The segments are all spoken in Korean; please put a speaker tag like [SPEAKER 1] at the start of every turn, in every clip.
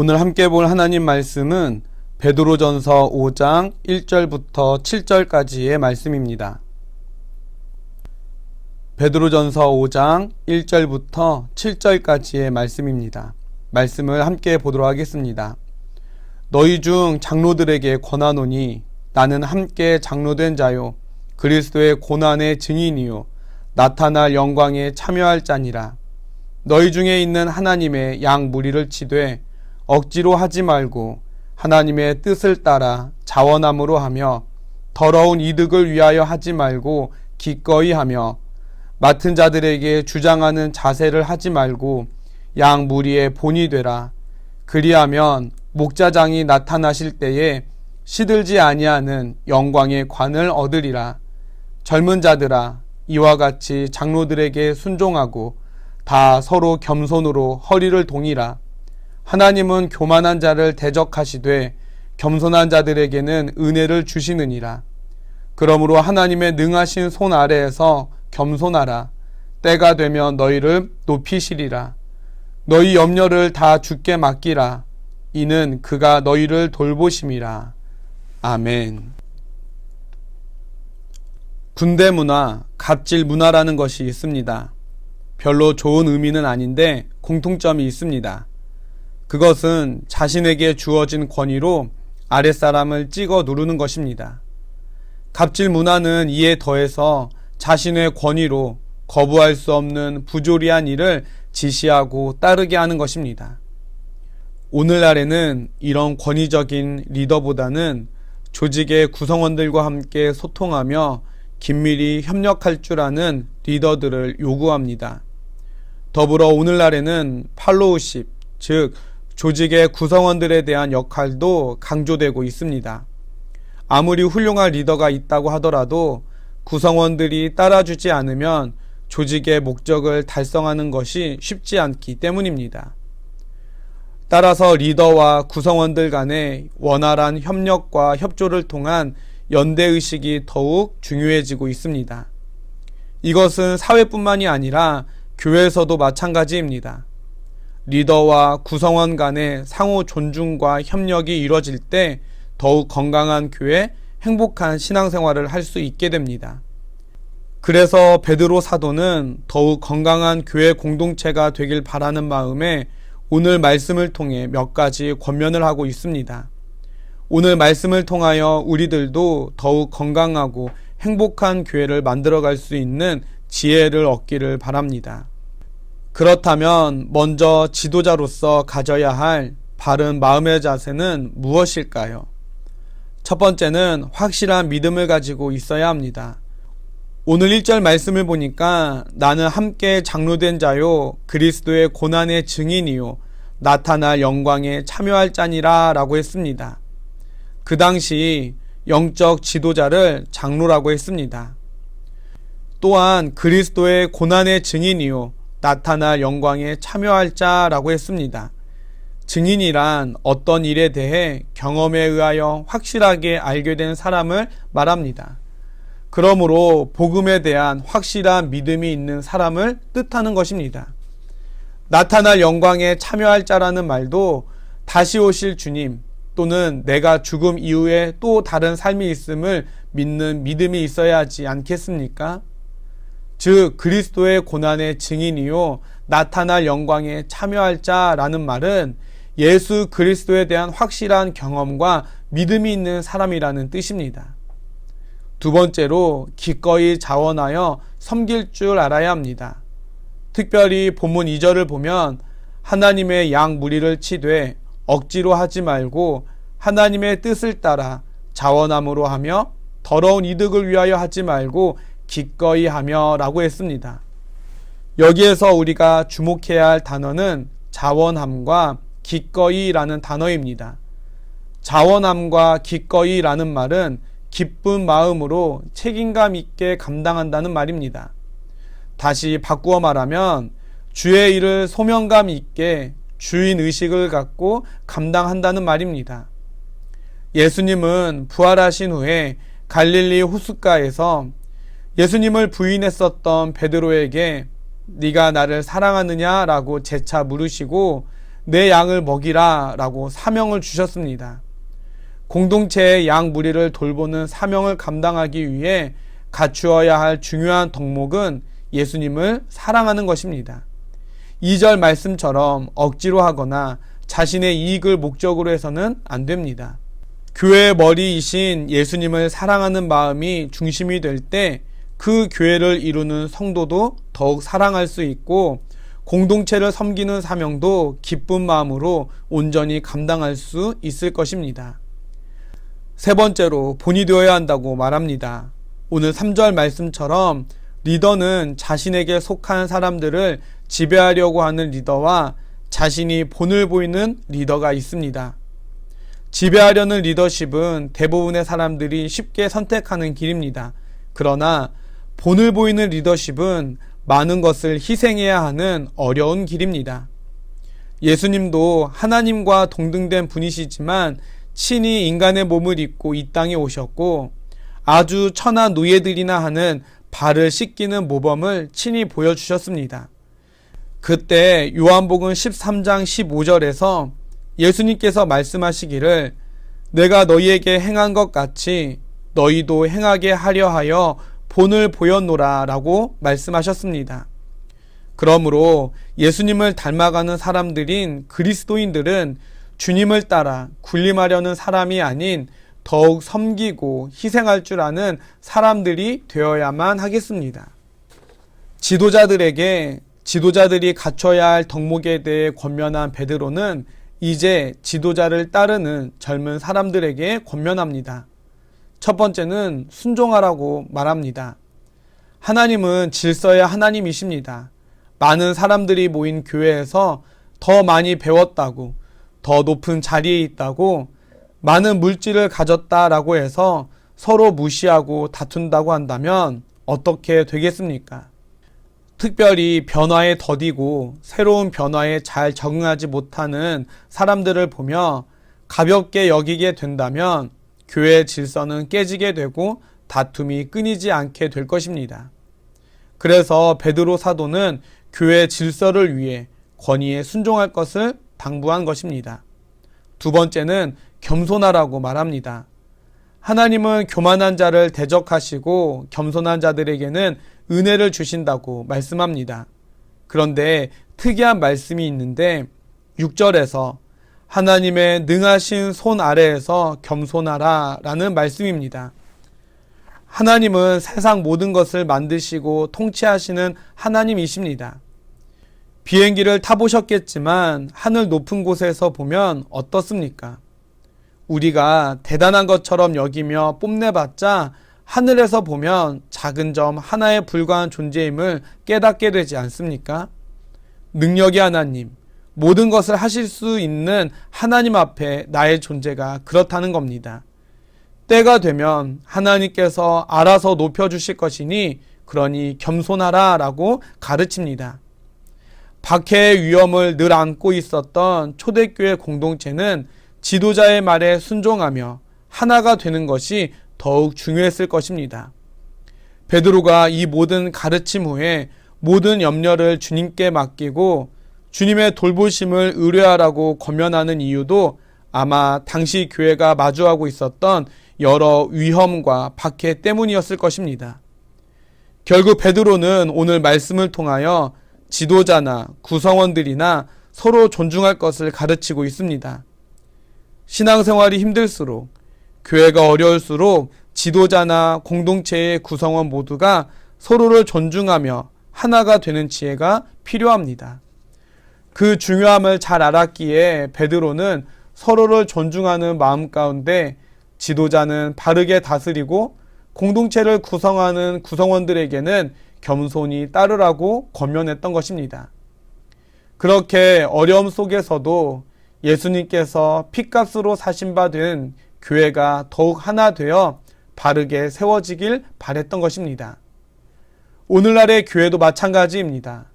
[SPEAKER 1] 오늘 함께 볼 하나님 말씀은 베드로전서 5장 1절부터 7절까지의 말씀입니다. 베드로전서 5장 1절부터 7절까지의 말씀입니다. 말씀을 함께 보도록 하겠습니다. 너희 중 장로들에게 권하노니 나는 함께 장로된 자요 그리스도의 고난의 증인이요 나타날 영광에 참여할 자니라. 너희 중에 있는 하나님의 양 무리를 치되 억지로 하지 말고 하나님의 뜻을 따라 자원함으로 하며 더러운 이득을 위하여 하지 말고 기꺼이 하며 맡은 자들에게 주장하는 자세를 하지 말고 양 무리의 본이 되라. 그리하면 목자장이 나타나실 때에 시들지 아니하는 영광의 관을 얻으리라. 젊은 자들아 이와 같이 장로들에게 순종하고 다 서로 겸손으로 허리를 동이라. 하나님은 교만한 자를 대적하시되 겸손한 자들에게는 은혜를 주시느니라. 그러므로 하나님의 능하신 손 아래에서 겸손하라. 때가 되면 너희를 높이시리라. 너희 염려를 다 주께 맡기라. 이는 그가 너희를 돌보심이라. 아멘. 군대 문화, 갑질 문화라는 것이 있습니다. 별로 좋은 의미는 아닌데 공통점이 있습니다. 그것은 자신에게 주어진 권위로 아랫사람을 찍어 누르는 것입니다. 갑질 문화는 이에 더해서 자신의 권위로 거부할 수 없는 부조리한 일을 지시하고 따르게 하는 것입니다. 오늘날에는 이런 권위적인 리더보다는 조직의 구성원들과 함께 소통하며 긴밀히 협력할 줄 아는 리더들을 요구합니다. 더불어 오늘날에는 팔로우십, 즉 조직의 구성원들에 대한 역할도 강조되고 있습니다. 아무리 훌륭한 리더가 있다고 하더라도 구성원들이 따라주지 않으면 조직의 목적을 달성하는 것이 쉽지 않기 때문입니다. 따라서 리더와 구성원들 간의 원활한 협력과 협조를 통한 연대의식이 더욱 중요해지고 있습니다. 이것은 사회뿐만이 아니라 교회에서도 마찬가지입니다. 리더와 구성원 간의 상호 존중과 협력이 이루어질 때 더욱 건강한 교회, 행복한 신앙생활을 할 수 있게 됩니다. 그래서 베드로 사도는 더욱 건강한 교회 공동체가 되길 바라는 마음에 오늘 말씀을 통해 몇 가지 권면을 하고 있습니다. 오늘 말씀을 통하여 우리들도 더욱 건강하고 행복한 교회를 만들어갈 수 있는 지혜를 얻기를 바랍니다. 그렇다면 먼저 지도자로서 가져야 할 바른 마음의 자세는 무엇일까요? 첫 번째는 확실한 믿음을 가지고 있어야 합니다. 오늘 1절 말씀을 보니까 나는 함께 장로된 자요 그리스도의 고난의 증인이요 나타날 영광에 참여할 자니라 라고 했습니다. 그 당시 영적 지도자를 장로라고 했습니다. 또한 그리스도의 고난의 증인이요 나타날 영광에 참여할 자라고 했습니다. 증인이란 어떤 일에 대해 경험에 의하여 확실하게 알게 된 사람을 말합니다. 그러므로 복음에 대한 확실한 믿음이 있는 사람을 뜻하는 것입니다. 나타날 영광에 참여할 자라는 말도 다시 오실 주님 또는 내가 죽음 이후에 또 다른 삶이 있음을 믿는 믿음이 있어야 하지 않겠습니까? 즉 그리스도의 고난의 증인이요 나타날 영광에 참여할 자라는 말은 예수 그리스도에 대한 확실한 경험과 믿음이 있는 사람이라는 뜻입니다. 두 번째로 기꺼이 자원하여 섬길 줄 알아야 합니다. 특별히 본문 2절을 보면 하나님의 양 무리를 치되 억지로 하지 말고 하나님의 뜻을 따라 자원함으로 하며 더러운 이득을 위하여 하지 말고 기꺼이 하며 라고 했습니다. 여기에서 우리가 주목해야 할 단어는 자원함과 기꺼이 라는 단어입니다. 자원함과 기꺼이 라는 말은 기쁜 마음으로 책임감 있게 감당한다는 말입니다. 다시 바꾸어 말하면 주의 일을 소명감 있게 주인 의식을 갖고 감당한다는 말입니다. 예수님은 부활하신 후에 갈릴리 호숫가에서 예수님을 부인했었던 베드로에게 네가 나를 사랑하느냐라고 재차 물으시고 내 양을 먹이라 라고 사명을 주셨습니다. 공동체의 양 무리를 돌보는 사명을 감당하기 위해 갖추어야 할 중요한 덕목은 예수님을 사랑하는 것입니다. 2절 말씀처럼 억지로 하거나 자신의 이익을 목적으로 해서는 안 됩니다. 교회의 머리이신 예수님을 사랑하는 마음이 중심이 될 때 그 교회를 이루는 성도도 더욱 사랑할 수 있고 공동체를 섬기는 사명도 기쁜 마음으로 온전히 감당할 수 있을 것입니다. 세 번째로 본이 되어야 한다고 말합니다. 오늘 3절 말씀처럼 리더는 자신에게 속한 사람들을 지배하려고 하는 리더와 자신이 본을 보이는 리더가 있습니다. 지배하려는 리더십은 대부분의 사람들이 쉽게 선택하는 길입니다. 그러나 본을 보이는 리더십은 많은 것을 희생해야 하는 어려운 길입니다. 예수님도 하나님과 동등된 분이시지만 친히 인간의 몸을 입고 이 땅에 오셨고 아주 천한 노예들이나 하는 발을 씻기는 모범을 친히 보여주셨습니다. 그때 요한복음 13장 15절에서 예수님께서 말씀하시기를 내가 너희에게 행한 것 같이 너희도 행하게 하려 하여 본을 보였노라 라고 말씀하셨습니다. 그러므로 예수님을 닮아가는 사람들인 그리스도인들은 주님을 따라 군림하려는 사람이 아닌 더욱 섬기고 희생할 줄 아는 사람들이 되어야만 하겠습니다. 지도자들이 갖춰야 할 덕목에 대해 권면한 베드로는 이제 지도자를 따르는 젊은 사람들에게 권면합니다. 첫 번째는 순종하라고 말합니다. 하나님은 질서의 하나님이십니다. 많은 사람들이 모인 교회에서 더 많이 배웠다고, 더 높은 자리에 있다고, 많은 물질을 가졌다라고 해서 서로 무시하고 다툰다고 한다면 어떻게 되겠습니까? 특별히 변화에 더디고 새로운 변화에 잘 적응하지 못하는 사람들을 보며 가볍게 여기게 된다면 교회의 질서는 깨지게 되고 다툼이 끊이지 않게 될 것입니다. 그래서 베드로 사도는 교회의 질서를 위해 권위에 순종할 것을 당부한 것입니다. 두 번째는 겸손하라고 말합니다. 하나님은 교만한 자를 대적하시고 겸손한 자들에게는 은혜를 주신다고 말씀합니다. 그런데 특이한 말씀이 있는데 6절에서 하나님의 능하신 손 아래에서 겸손하라 라는 말씀입니다. 하나님은 세상 모든 것을 만드시고 통치하시는 하나님이십니다. 비행기를 타보셨겠지만 하늘 높은 곳에서 보면 어떻습니까? 우리가 대단한 것처럼 여기며 뽐내봤자 하늘에서 보면 작은 점 하나에 불과한 존재임을 깨닫게 되지 않습니까? 능력의 하나님, 모든 것을 하실 수 있는 하나님 앞에 나의 존재가 그렇다는 겁니다. 때가 되면 하나님께서 알아서 높여주실 것이니 그러니 겸손하라 라고 가르칩니다. 박해의 위험을 늘 안고 있었던 초대교회 공동체는 지도자의 말에 순종하며 하나가 되는 것이 더욱 중요했을 것입니다. 베드로가 이 모든 가르침 후에 모든 염려를 주님께 맡기고 주님의 돌보심을 의뢰하라고 권면하는 이유도 아마 당시 교회가 마주하고 있었던 여러 위험과 박해 때문이었을 것입니다. 결국 베드로는 오늘 말씀을 통하여 지도자나 구성원들이나 서로 존중할 것을 가르치고 있습니다. 신앙생활이 힘들수록, 교회가 어려울수록 지도자나 공동체의 구성원 모두가 서로를 존중하며 하나가 되는 지혜가 필요합니다. 그 중요함을 잘 알았기에 베드로는 서로를 존중하는 마음 가운데 지도자는 바르게 다스리고 공동체를 구성하는 구성원들에게는 겸손히 따르라고 권면했던 것입니다. 그렇게 어려움 속에서도 예수님께서 핏값으로 사신 바 된 교회가 더욱 하나 되어 바르게 세워지길 바랬던 것입니다. 오늘날의 교회도 마찬가지입니다.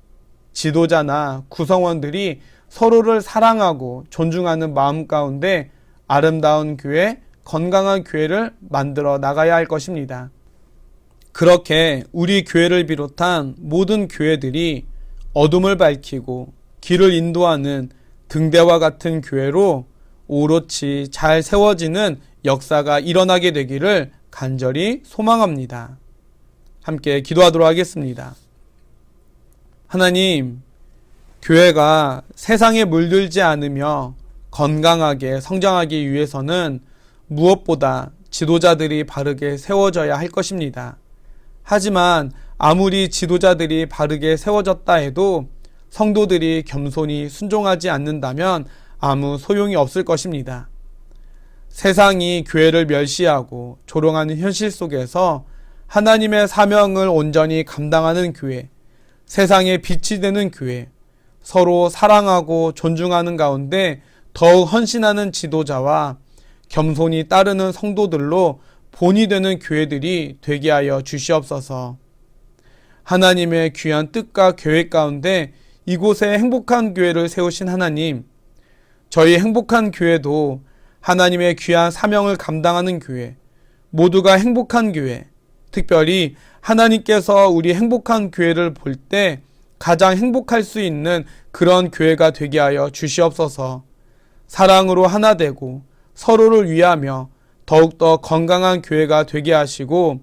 [SPEAKER 1] 지도자나 구성원들이 서로를 사랑하고 존중하는 마음 가운데 아름다운 교회, 건강한 교회를 만들어 나가야 할 것입니다. 그렇게 우리 교회를 비롯한 모든 교회들이 어둠을 밝히고 길을 인도하는 등대와 같은 교회로 오롯이 잘 세워지는 역사가 일어나게 되기를 간절히 소망합니다. 함께 기도하도록 하겠습니다. 하나님, 교회가 세상에 물들지 않으며 건강하게 성장하기 위해서는 무엇보다 지도자들이 바르게 세워져야 할 것입니다. 하지만 아무리 지도자들이 바르게 세워졌다 해도 성도들이 겸손히 순종하지 않는다면 아무 소용이 없을 것입니다. 세상이 교회를 멸시하고 조롱하는 현실 속에서 하나님의 사명을 온전히 감당하는 교회, 세상에 빛이 되는 교회, 서로 사랑하고 존중하는 가운데 더욱 헌신하는 지도자와 겸손히 따르는 성도들로 본이 되는 교회들이 되게 하여 주시옵소서. 하나님의 귀한 뜻과 계획 가운데 이곳에 행복한 교회를 세우신 하나님, 저희 행복한 교회도 하나님의 귀한 사명을 감당하는 교회, 모두가 행복한 교회, 특별히 하나님께서 우리 행복한 교회를 볼 때 가장 행복할 수 있는 그런 교회가 되게 하여 주시옵소서. 사랑으로 하나 되고 서로를 위하며 더욱더 건강한 교회가 되게 하시고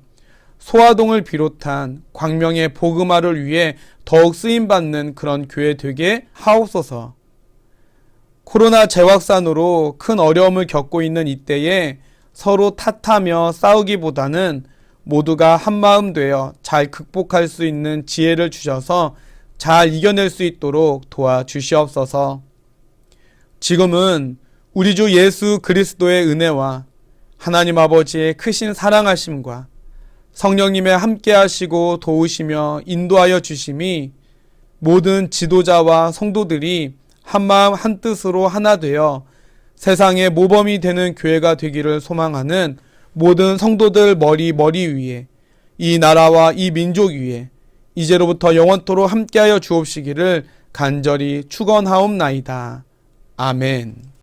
[SPEAKER 1] 소아동을 비롯한 광명의 복음화를 위해 더욱 쓰임받는 그런 교회 되게 하옵소서. 코로나 재확산으로 큰 어려움을 겪고 있는 이때에 서로 탓하며 싸우기보다는 모두가 한마음 되어 잘 극복할 수 있는 지혜를 주셔서 잘 이겨낼 수 있도록 도와주시옵소서. 지금은 우리 주 예수 그리스도의 은혜와 하나님 아버지의 크신 사랑하심과 성령님의 함께하시고 도우시며 인도하여 주심이 모든 지도자와 성도들이 한마음 한뜻으로 하나 되어 세상의 모범이 되는 교회가 되기를 소망하는 모든 성도들 머리 위에 이 나라와 이 민족 위에 이제로부터 영원토록 함께하여 주옵시기를 간절히 축원하옵나이다. 아멘.